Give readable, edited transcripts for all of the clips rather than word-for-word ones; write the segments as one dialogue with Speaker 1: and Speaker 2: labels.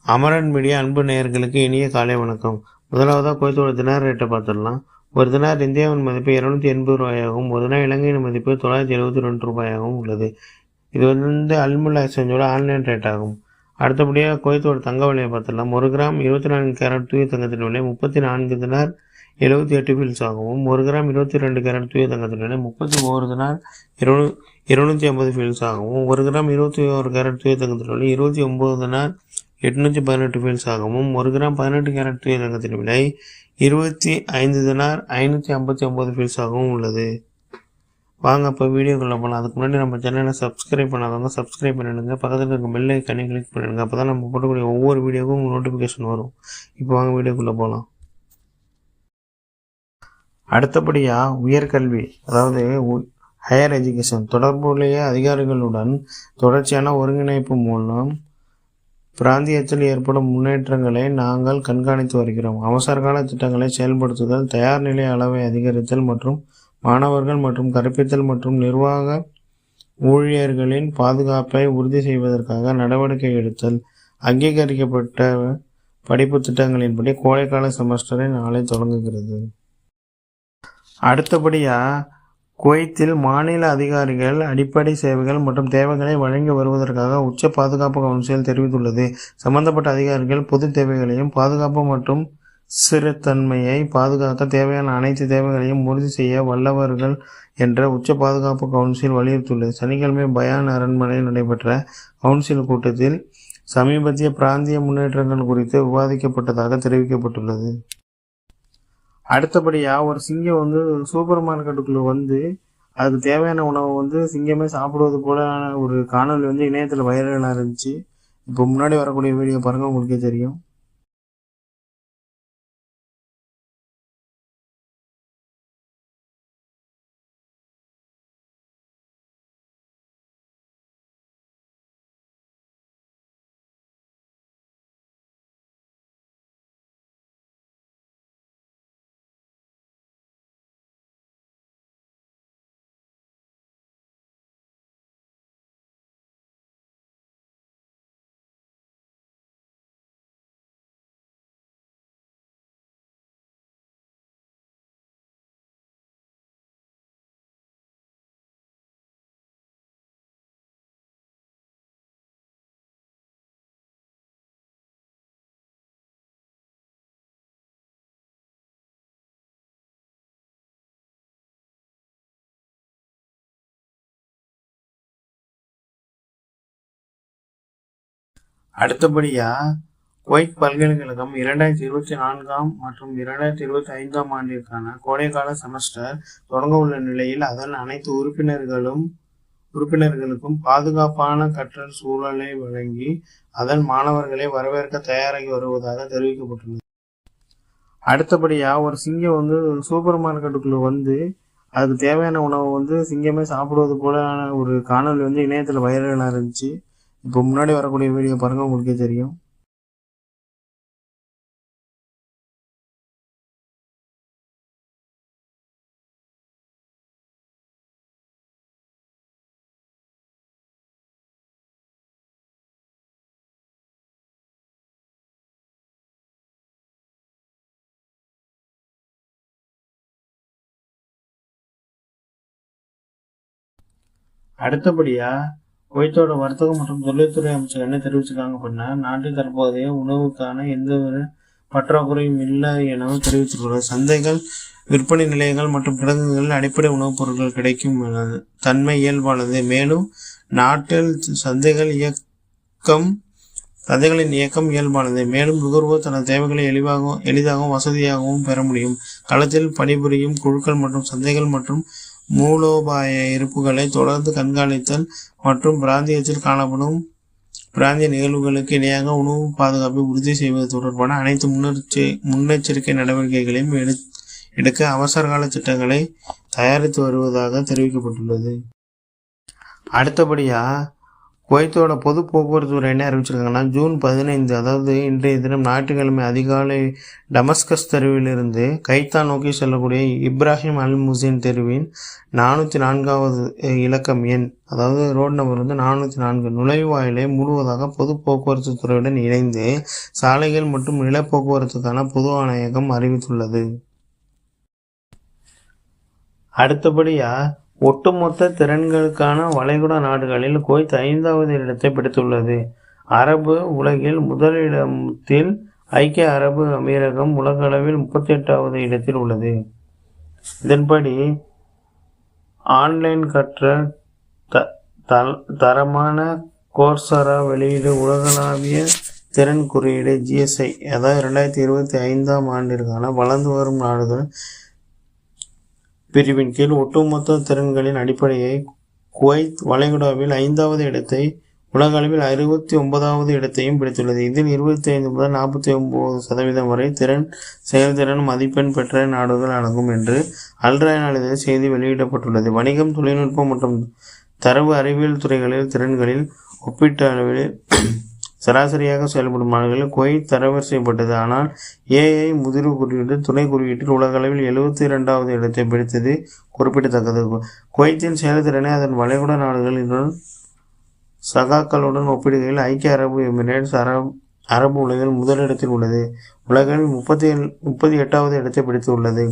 Speaker 1: Amaran media அன்பு நேயர்களுக்கு இனிய காலை வணக்கம். முதலாவதாக குவைத்தோட தினார் ரேட்டை பார்த்துடலாம். ஒரு தினார் இந்தியாவின் மதிப்பு 280 ரூபாயாகவும், ஒரு தினார் இலங்கையின் மதிப்பு 972 ரூபாயாகவும் உள்ளது. இது அல்முல்லா எக்ஸ்சேஞ்சோட ஆன்லைன் ரேட் ஆகும். அடுத்தபடியாக குவைத்தோட தங்க விலையை பார்த்துடலாம். 1 கிராம் 24 கேரட் தூய தங்கத்தின் விலை 34 தினார் 78 ஃபில்ஸ் ஆகவும், 1 கிராம் 22 கேரட் தூய தங்கத்தின் விலை 31 தினார் 250 ஃபில்ஸ் ஆகவும், 1 கிராம் 21 கேரட் தூய தங்கத்தின் விலை 29 தினார் 818 ஃபில்ஸ் ஆகவும், 1 கிராம் 18 கேரட் தூய தங்கத்தின் விலை 25 தினார் 559 ஃபில்ஸ் ஆகவும் உள்ளது. வாங்க இப்போ வீடியோக்குள்ளே போகலாம். அதுக்கு முன்னாடி நம்ம சேனலை சப்ஸ்கிரைப் பண்ணாதவங்க சப்ஸ்கிரைப் பண்ணிடுங்க. பக்கத்தில் இருக்க பெல் ஐக்கானை கிளிக் பண்ணிடுங்க. அப்போ தான் நம்ம போடக்கூடிய ஒவ்வொரு வீடியோக்கும் உங்களுக்கு நோட்டிஃபிகேஷன் வரும். இப்போ வாங்க வீடியோக்குள்ளே போகலாம். அடுத்தபடியாக உயர்கல்வி, அதாவது ஹையர் எஜுகேஷன் தொடர்புடைய அதிகாரிகளுடன் தொடர்ச்சியான ஒருங்கிணைப்பு மூலம் பிராந்தியத்தில் ஏற்படும் முன்னேற்றங்களை நாங்கள் கண்காணித்து வருகிறோம். அவசரகால திட்டங்களை செயல்படுத்துதல், தயார் நிலை அளவை அதிகரித்தல் மற்றும் மாணவர்கள் மற்றும் கற்பித்தல் மற்றும் நிர்வாக ஊழியர்களின் பாதுகாப்பை உறுதி செய்வதற்காக நடவடிக்கை எடுத்தல். அங்கீகரிக்கப்பட்ட படிப்பு திட்டங்களின்படி கோடைக்கால செமஸ்டரை நாளை தொடங்குகிறது. அடுத்தபடியாக குவைத்தில் மாநில அதிகாரிகள் அடிப்படை சேவைகள் மற்றும் தேவைகளை வழங்கி வருவதற்காக உச்ச பாதுகாப்பு கவுன்சில் தெரிவித்துள்ளது. சம்பந்தப்பட்ட அதிகாரிகள் பொது தேவைகளையும் பாதுகாப்பு மற்றும் ஸ்திரத்தன்மையை பாதுகாக்க தேவையான அனைத்து தேவைகளையும் உறுதி செய்ய வல்லவர்கள் என்ற உச்ச பாதுகாப்பு கவுன்சில் வலியுறுத்தியுள்ளது. சனிக்கிழமை பயான் அரண்மனையில் நடைபெற்ற கவுன்சில் கூட்டத்தில் சமீபத்திய பிராந்திய முன்னேற்றங்கள் குறித்து விவாதிக்கப்பட்டதாக தெரிவிக்கப்பட்டுள்ளது. அடுத்தபடியாக ஒரு சிங்கம் சூப்பர் மார்க்கெட்டுக்குள்ளே அதுக்கு தேவையான உணவை சிங்கமே சாப்பிடுவது போல ஒரு காணொலி இணையத்தில் வைரலாக இருந்துச்சு. இப்போ முன்னாடி வரக்கூடிய வீடியோ பாருங்கள், உங்களுக்கே தெரியும். அடுத்தபடியாக குவைத் பல்கலைக்கழகம் 2024 மற்றும் 2025 ஆண்டிற்கான கோடைக்கால செமஸ்டர் தொடங்க உள்ள நிலையில் அதன் அனைத்து உறுப்பினர்களுக்கும் பாதுகாப்பான கற்றல் சூழலை வழங்கி அதன் மாணவர்களை வரவேற்க தயாராகி வருவதாக தெரிவிக்கப்பட்டுள்ளது. அடுத்தபடியாக ஒரு சிங்கம் சூப்பர் மார்க்கெட்டுக்குள்ளே அதுக்கு தேவையான உணவை சிங்கமே சாப்பிடுவது போல ஒரு காணொலி இணையத்தில் வைரலாக இருந்துச்சு. இப்போ முன்னாடி வரக்கூடிய வீடியோ பாருங்கள், உங்களுக்கே தெரியும். அடுத்தபடியாக குவைத்தோட வர்த்தகம் மற்றும் தொழில்துறை அமைச்சர் என்ன தெரிவிச்சிருக்காங்க அப்படின்னா, நாட்டில் தற்போதைய உணவுக்கான எந்த ஒரு பற்றாக்குறையும் இல்லை எனவும் தெரிவித்துள்ளார். சந்தைகள், விற்பனை நிலையங்கள் மற்றும் கிடங்குகளில் அடிப்படை உணவுப் பொருட்கள் கிடைக்கும் தன்மை இயல்பானது. மேலும் நாட்டில் சந்தைகளின் இயக்கம் இயல்பானது. மேலும் நுகர்வோர் தனது தேவைகளை எளிதாகவும் வசதியாகவும் பெற முடியும். களத்தில் பணிபுரியும் குழுக்கள் மற்றும் சந்தைகள் மற்றும் மூலோபாய இருப்புகளை தொடர்ந்து கண்காணித்தல் மற்றும் பிராந்தியத்தில் காணப்படும் பிராந்திய நிகழ்வுகளுக்கு இணையாக உணவு பாதுகாப்பை உறுதி செய்வது தொடர்பான அனைத்து முன்னெச்சரிக்கை நடவடிக்கைகளையும் எடுக்க அவசரகால திட்டங்களை தயாரித்து வருவதாக தெரிவிக்கப்பட்டுள்ளது. அடுத்தபடியாக குவைத்தோட பொது போக்குவரத்து துறை என்ன அறிவிச்சிருக்காங்கன்னா, ஜூன் 15 அதாவது இன்றைய தினம் ஞாயிற்றுக்கிழமை அதிகாலை டமஸ்கஸ் தெருவிலிருந்து கைத்தா நோக்கி செல்லக்கூடிய இப்ராஹிம் அல் முசின் தெருவின் 404வது இலக்கம் எண், அதாவது ரோட் நம்பர் 404 நுழைவாயிலை முழுவதாக பொது போக்குவரத்து துறையுடன் இணைந்து சாலைகள் மற்றும் நில போக்குவரத்துக்கான பொது ஆணையகம் அறிவித்துள்ளது. அடுத்தபடியா ஒட்டுமொத்த திறன்களுக்கான வளைகுடா நாடுகளில் குவைத் 5வது இடத்தை பிடித்துள்ளது. அரபு உலகில் முதலிடத்தில் ஐக்கிய அரபு அமீரகம் உலக அளவில் 38வது இடத்தில் உள்ளது. இதன்படி ஆன்லைன் கற்றல் தரமான கோர்சரா வெளியீடு உலகளாவிய திறன் குறியீடு GSI, அதாவது 2025ஆம் ஆண்டிற்கான வளர்ந்து வரும் நாடுகள் பிரிவின் கீழ் ஒட்டுமொத்த திறன்களின் அடிப்படையை குவைத் வளைகுடாவில் 5வது இடத்தை உலக அளவில் 69வது இடத்தையும் பிடித்துள்ளது. இதில் 25 முதல் 49% வரை செயல்திறன் மதிப்பெண் பெற்ற நாடுகள் அடங்கும் என்று அல்ராய் நாளிதழில் செய்தி வெளியிடப்பட்டுள்ளது. வணிகம், தொழில்நுட்பம் மற்றும் தரவு அறிவியல் துறைகளில் திறன்களில் ஒப்பீட்டு அளவில் சராசரியாக செயல்படும் நாடுகளில் குவைத் தரவரிசைப்பட்டது. ஆனால் AI முதிர்வு குறியீடு துணை குறியீட்டில் உலக அளவில் 72வது இடத்தை பிடித்தது குறிப்பிடத்தக்கது. குவைத்தின் செயல்திறனை அதன் வளைகுடா நாடுகளின் சகாக்களுடன் ஒப்பிடுகையில் ஐக்கிய அரபு எமிரேட்ஸ் அரபு உலகில் முதலிடத்தில் உள்ளது. உலகில் 38வது இடத்தை பிடித்துள்ளது.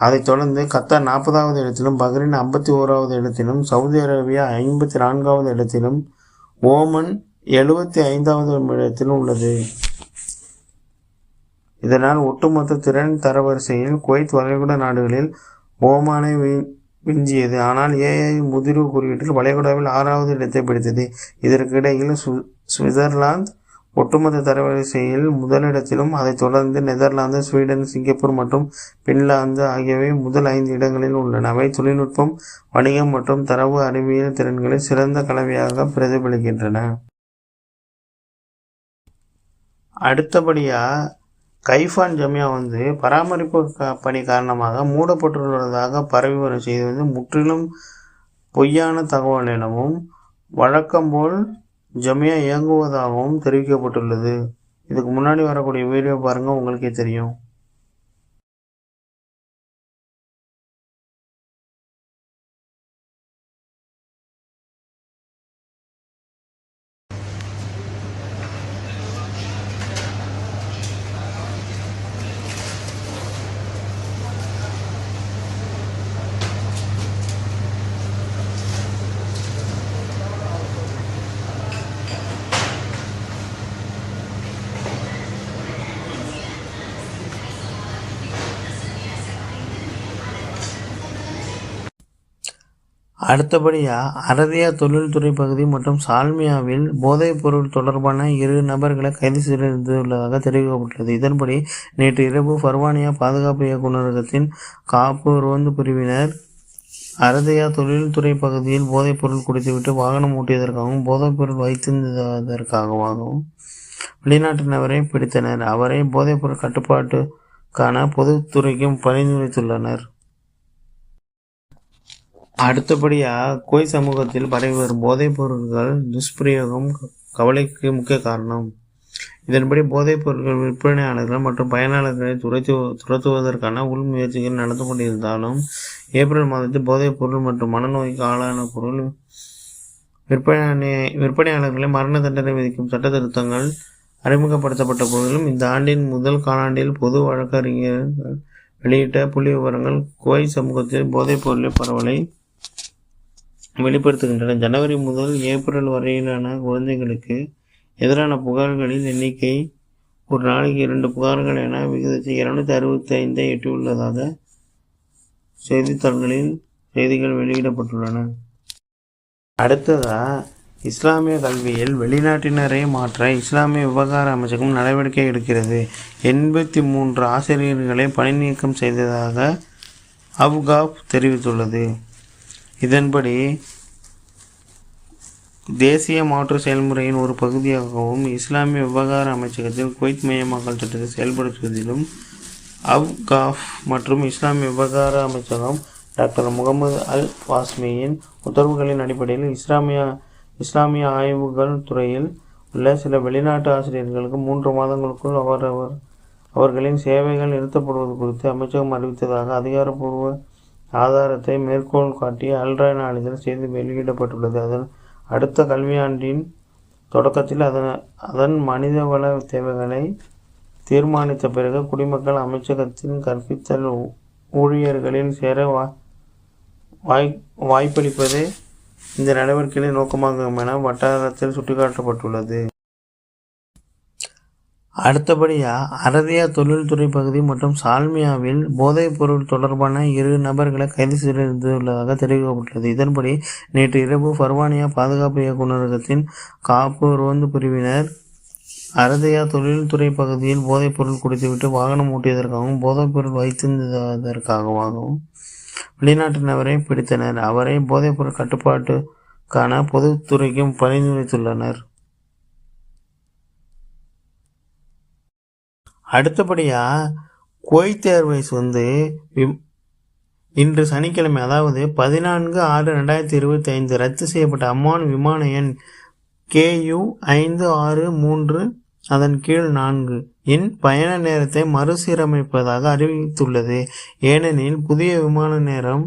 Speaker 1: அதைத் தொடர்ந்து கத்தார் 40வது இடத்திலும், பஹ்ரைன் 51வது இடத்திலும், சவுதி அரேபியா 54வது இடத்திலும், ஓமன் 75வது இடத்தில் உள்ளது. இதனால் ஒட்டுமொத்த திறன் தரவரிசையில் குவைத் வளைகுடா நாடுகளில் ஓமானை விஞ்சியது. ஆனால் AI முதிர்வு குறியீட்டில் வளைகுடாவில் 6வது இடத்தை பிடித்தது. இதற்கு இடையில் சுவிட்சர்லாந்து ஒட்டுமொத்த தரவரிசையில் முதலிடத்திலும், அதைத் தொடர்ந்து நெதர்லாந்து, ஸ்வீடன், சிங்கப்பூர் மற்றும் பின்லாந்து ஆகியவை முதல் 5 இடங்களில் உள்ளன. அவை தொழில்நுட்பம், வணிகம் மற்றும் தரவு அறிவியல் திறன்களை சிறந்த கலவையாக பிரதிபலிக்கின்றன. அடுத்தபடியா கைஃபான் ஜமியா பராமரிப்பு பணி காரணமாக மூடப்பட்டுள்ளதாக பரவி வரும் செய்தி முற்றிலும் பொய்யான தகவல் எனவும், வழக்கம்போல் ஜமியா இயங்குவதாகவும் தெரிவிக்கப்பட்டுள்ளது. இதுக்கு முன்னாடி வரக்கூடிய வீடியோ பாருங்க, உங்களுக்கே தெரியும். அடுத்தபடியாக அரதியா தொழில்துறை பகுதி மற்றும் சால்மியாவில் போதைப் பொருள் தொடர்பான 2 நபர்களை கைது செய்துள்ளதாக தெரிவிக்கப்பட்டுள்ளது. இதன்படி நேற்று இரவு பர்வானியா பாதுகாப்பு இயக்குநரகத்தின் காப்பு ரோந்து பிரிவினர் அரதியா தொழில்துறை பகுதியில் போதைப் பொருள் குடித்துவிட்டு வாகனம் ஓட்டியதற்காகவும் போதைப் பொருள் வைத்திருந்ததற்காகவும் வெளிநாட்டினரை பிடித்தனர். அவரை போதைப் பொருள் கட்டுப்பாட்டுக்கான பொதுத்துறைக்கு பரிந்துரைத்துள்ளனர். அடுத்தபடியாக குவைத் சமூகத்தில் பரவி வரும் போதைப் பொருட்கள் துஷ்பிரயோகம் கவலைக்கு முக்கிய காரணம். இதன்படி போதைப் பொருட்கள் விற்பனையாளர்கள் மற்றும் பயனாளர்களை துரத்துவதற்கான உள் முயற்சிகள் நடந்து கொண்டிருந்தாலும், ஏப்ரல் மாதத்தில் போதைப் பொருள் மற்றும் மனநோய்க்கு ஆளான பொருள் விற்பனையாளர்களை மரண தண்டனை விதிக்கும் சட்ட திருத்தங்கள் அறிமுகப்படுத்தப்பட்ட போதிலும், இந்த ஆண்டின் முதல் காலாண்டில் பொது வழக்கறிஞர்கள் வெளியிட்ட புள்ளி விவரங்கள் குவைத் சமூகத்தில் போதைப் பொருளின் பரவலை வெளிப்படுத்துகின்றன. ஜனவரி முதல் ஏப்ரல் வரையிலான குழந்தைகளுக்கு எதிரான புகார்களின் எண்ணிக்கை ஒரு நாளைக்கு 2 புகார்கள் என விகிதத்தை 265 எட்டியுள்ளதாக செய்தித்தாள்களில் செய்திகள் வெளியிடப்பட்டுள்ளன. அடுத்ததாக இஸ்லாமிய கல்வியில் வெளிநாட்டினரை மாற்ற இஸ்லாமிய விவகார அமைச்சகம் நடவடிக்கை எடுக்கிறது. 83 ஆசிரியர்களை பணி நீக்கம் செய்ததாக அவுகாப் தெரிவித்துள்ளது. இதன்படி தேசிய மாற்று செயல்முறையின் ஒரு பகுதியாகவும் இஸ்லாமிய விவகார அமைச்சகத்தில் குவைத் மயமாக்கல் திட்டத்தை செயல்படுத்துவதிலும் அவுகாப் மற்றும் இஸ்லாமிய விவகார அமைச்சகம் டாக்டர் முகமது அல் வாஸ்மியின் உத்தரவுகளின் அடிப்படையில் இஸ்லாமிய ஆய்வுகள் துறையில் உள்ள சில வெளிநாட்டு ஆசிரியர்களுக்கு 3 மாதங்களுக்குள் அவர்களின் சேவைகள் நிறுத்தப்படுவது குறித்து அமைச்சகம் அறிவித்ததாக அதிகாரப்பூர்வ ஆதாரத்தை மேற்கோள் காட்டி அல்ராய் நாளிதழ் செய்தி வெளியிடப்பட்டுள்ளது. அதன் அடுத்த கல்வியாண்டின் தொடக்கத்தில் அதன் மனிதவள தேவைகளை தீர்மானித்த பிறகு குடிமக்கள் அமைச்சகத்தின் கற்பித்தல் ஊழியர்களில் சேர வாய்ப்பளிப்பதே இந்த நடவடிக்கைகளின் நோக்கமாகும் என வட்டாரத்தில் சுட்டிக்காட்டப்பட்டுள்ளது. அடுத்தபடியாக அரதியா தொழில்துறை பகுதி மற்றும் சால்மியாவில் போதைப் பொருள் தொடர்பான 2 நபர்களை கைது செய்துள்ளதாக தெரிவிக்கப்பட்டுள்ளது. இதன்படி நேற்று இரவு பர்வானியா பாதுகாப்பு இயக்குநரகத்தின் காப்பு ரோந்து பிரிவினர் அரதியா தொழில்துறை பகுதியில் போதைப் பொருள் குடித்துவிட்டு வாகனம் ஓட்டியதற்காகவும் போதைப் பொருள் வைத்திருந்ததற்காகவும் வெளிநாட்டு நபரை பிடித்தனர். அவரை போதைப் பொருள் கட்டுப்பாட்டுக்கான பொதுத்துறைக்கு பரிந்துரைத்துள்ளனர். அடுத்தபடியாக குவைத் ஏர்வேஸ் இன்று சனிக்கிழமை அதாவது 14/6/2025 ரத்து செய்யப்பட்ட அம்மான் விமான எண் KU 563 அதன் கீழ் 4 இன் பயண நேரத்தை மறுசீரமைப்பதாக அறிவித்துள்ளது. ஏனெனில் புதிய விமான நேரம்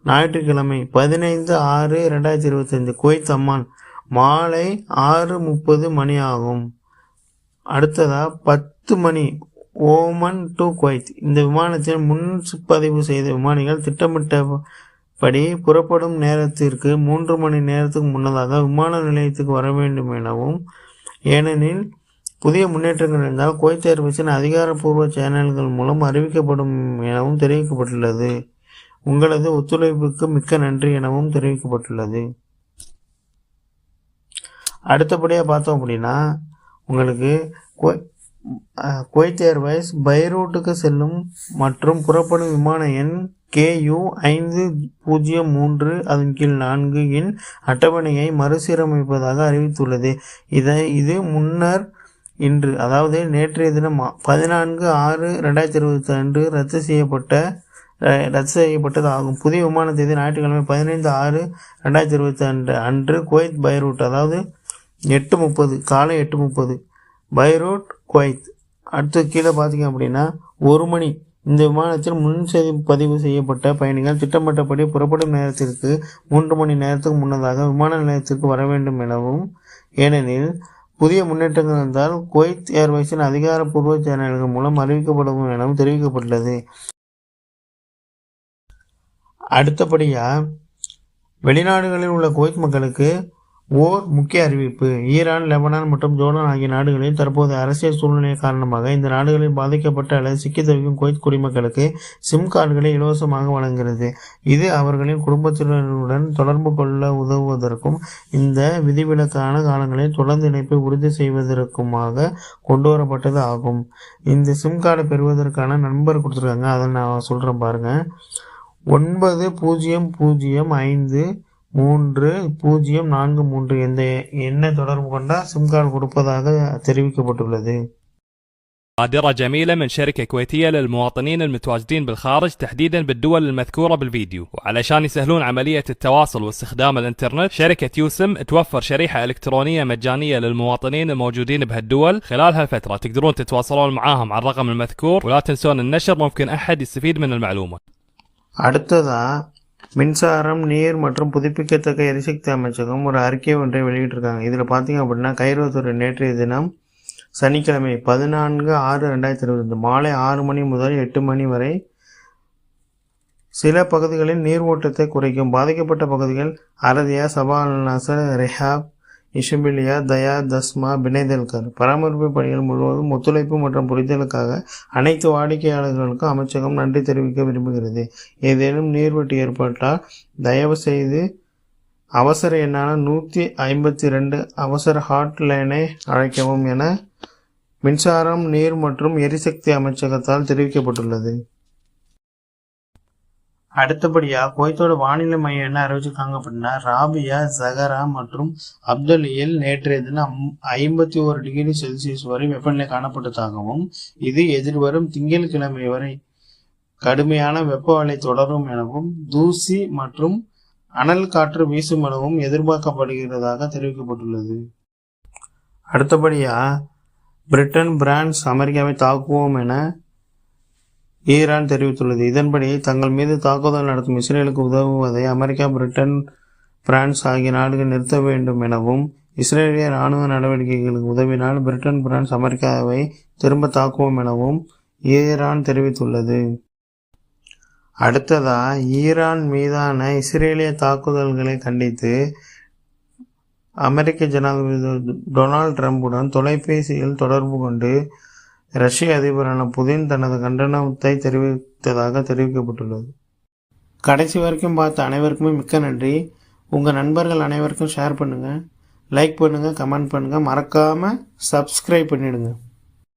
Speaker 1: ஞாயிற்றுக்கிழமை 15/6/2025 குவைத் அம்மான் மாலை 6:30 மணி ஆகும். அடுத்ததாக 10 மணி ஓமன் டு குவைத். இந்த விமானத்தில் முன்பதிவு செய்த விமானிகள் திட்டமிட்டபடி புறப்படும் நேரத்திற்கு 3 மணி நேரத்துக்கு முன்னதாக விமான நிலையத்துக்கு வர வேண்டும் எனவும், ஏனெனில் புதிய முன்னேற்றங்கள் இருந்தால் குவைத் ஏர்வேஸின் அதிகாரப்பூர்வ சேனல்கள் மூலம் அறிவிக்கப்படும் எனவும் தெரிவிக்கப்பட்டுள்ளது. உங்களது ஒத்துழைப்புக்கு மிக்க நன்றி எனவும் தெரிவிக்கப்பட்டுள்ளது. அடுத்தபடியாக பார்த்தோம் அப்படின்னா உங்களுக்கு குவைத் ஏர்வேஸ் பைரூட்டுக்கு செல்லும் மற்றும் புறப்படும் விமான எண் KU 503 அதன் கீழ் 4 இன் அட்டவணையை மறுசீரமைப்பதாக அறிவித்துள்ளது. இது முன்னர் இன்று அதாவது நேற்றைய தினம் 14/6/2022 ரத்து செய்யப்பட்டது ஆகும். புதிய விமான தேதி ஞாயிற்றுக்கிழமை 15/6/2022 அன்று குவைத் பைரூட் அதாவது 8:30 காலை 8:30 பைரூட் குவைத். அடுத்து கீழே பார்த்தீங்க அப்படின்னா 1 மணி. இந்த விமானத்தில் முன்பதிவு செய்யப்பட்ட பயணிகள் திட்டமிட்டபடி புறப்படும் நேரத்திற்கு 3 மணி நேரத்துக்கு முன்னதாக விமான நிலையத்திற்கு வர வேண்டும் எனவும், ஏனெனில் புதிய முன்னேற்றங்கள் இருந்தால் குவைத் ஏர்வேஸின் அதிகாரப்பூர்வ சேனல்கள் மூலம் அறிவிக்கப்படும் எனவும் தெரிவிக்கப்பட்டுள்ளது. அடுத்தபடியாக வெளிநாடுகளில் உள்ள குவைத் மக்களுக்கு ஓர் முக்கிய அறிவிப்பு. ஈரான், லெபனான் மற்றும் ஜோர்டான் ஆகிய நாடுகளில் தற்போதைய அரசியல் சூழ்நிலை காரணமாக இந்த நாடுகளில் பாதிக்கப்பட்ட அல்லது சிக்கி தவிக்கும் குவைத் குடிமக்களுக்கு சிம் கார்டுகளை இலவசமாக வழங்குகிறது. இது அவர்களின் குடும்பத்தினருடன் தொடர்பு கொள்ள உதவுவதற்கும் இந்த விதிவிலக்கான காலங்களில் தொடர்ந்து இணைப்பை உறுதி செய்வதற்குமாக கொண்டு வரப்பட்டது ஆகும். இந்த சிம் கார்டை பெறுவதற்கான நம்பர் கொடுத்துருக்காங்க, அதை நான் சொல்கிறேன் பாருங்கள். 90053043 என்ற எண்ணை தொடர்பு கொண்டால் சிம் கார்டு கொடுப்பதாக தெரிவிக்கப்பட்டுள்ளது.
Speaker 2: بادرة جميلة من شركة كويتية للمواطنين المتواجدين بالخارج تحديدا بالدول المذكورة بالفيديو، وعلشان يسهلون عملية التواصل واستخدام الانترنت شركة يوسم توفر شريحة إلكترونية مجانية للمواطنين الموجودين بهالدول. خلال هالفترة تقدرون تتواصلون معاهم على الرقم المذكور، ولا تنسون النشر، ممكن أحد يستفيد من المعلومة.
Speaker 1: அடுத்ததாக மின்சாரம், நீர் மற்றும் புதுப்பிக்கத்தக்க எரிசக்தி அமைச்சகம் ஒரு அறிக்கை ஒன்றை வெளியிட்டிருக்காங்க. இதில் பார்த்தீங்க அப்படின்னா கைரோத்துறை நேற்றைய தினம் சனிக்கிழமை 14/6/2022 மாலை 6 மணி முதல் 8 மணி வரை சில பகுதிகளில் நீர் ஓட்டத்தை குறைக்கும். பாதிக்கப்பட்ட பகுதிகள் அரதியா, சபா அல் நாசர், ரெஹாப், இஷபிலியா, தயா, தஸ்மா, பினைதல்கர். பராமரிப்பு பணிகள் முழுவதும் ஒத்துழைப்பு மற்றும் புரிதலுக்காக அனைத்து வாடிக்கையாளர்களுக்கும் அமைச்சகம் நன்றி தெரிவிக்க விரும்புகிறது. ஏதேனும் நீர்வெட்டு ஏற்பட்டால் தயவு செய்து அவசர எண்ணான 152 அவசர ஹாட்லைனை அழைக்கவும் என மின்சாரம், நீர் மற்றும் எரிசக்தி அமைச்சகத்தால் தெரிவிக்கப்பட்டுள்ளது. அடுத்தபடியாக குவைத்தோட வானிலை மையம் என்ன அறிவிச்சிருக்காங்க அப்படின்னா, ராபியா, ஜஹரா மற்றும் அப்தலியில் நேற்றைய தினம் 51 டிகிரி செல்சியஸ் வரை வெப்பநிலை காணப்பட்டதாகவும், இது எதிர்வரும் திங்கட்கிழமை வரை கடுமையான வெப்ப அலை தொடரும் எனவும், தூசி மற்றும் அனல் காற்று வீசும் எனவும் எதிர்பார்க்கப்படுகிறதாக தெரிவிக்கப்பட்டுள்ளது. அடுத்தபடியா பிரிட்டன், பிரான்ஸ் அமெரிக்காவை தாக்குவோம் என ஈரான் தெரிவித்துள்ளது. இதன்படி தங்கள் மீது தாக்குதல் நடத்தும் இஸ்ரேலுக்கு உதவுவதை அமெரிக்கா, பிரிட்டன், பிரான்ஸ் ஆகிய நாடுகள் நிறுத்த வேண்டும் எனவும், இஸ்ரேலிய இராணுவ நடவடிக்கைகளுக்கு உதவினால் பிரிட்டன், பிரான்ஸ் அமெரிக்காவை திரும்ப தாக்குவோம் எனவும் ஈரான் தெரிவித்துள்ளது. அடுத்ததா ஈரான் மீதான இஸ்ரேலிய தாக்குதல்களை கண்டித்து அமெரிக்க ஜனாதிபதி டொனால்ட் ட்ரம்புடன் தொலைபேசியில் தொடர்பு கொண்டு ரஷ்ய அதிபரான புதின் தனது கண்டனத்தை தெரிவித்ததாக தெரிவிக்கப்பட்டுள்ளது. கடைசி வரைக்கும் பார்த்த அனைவருக்குமே மிக்க நன்றி. உங்கள் நண்பர்கள் அனைவருக்கும் ஷேர் பண்ணுங்கள், லைக் பண்ணுங்கள், கமெண்ட் பண்ணுங்கள், மறக்காமல் சப்ஸ்கிரைப் பண்ணிவிடுங்க.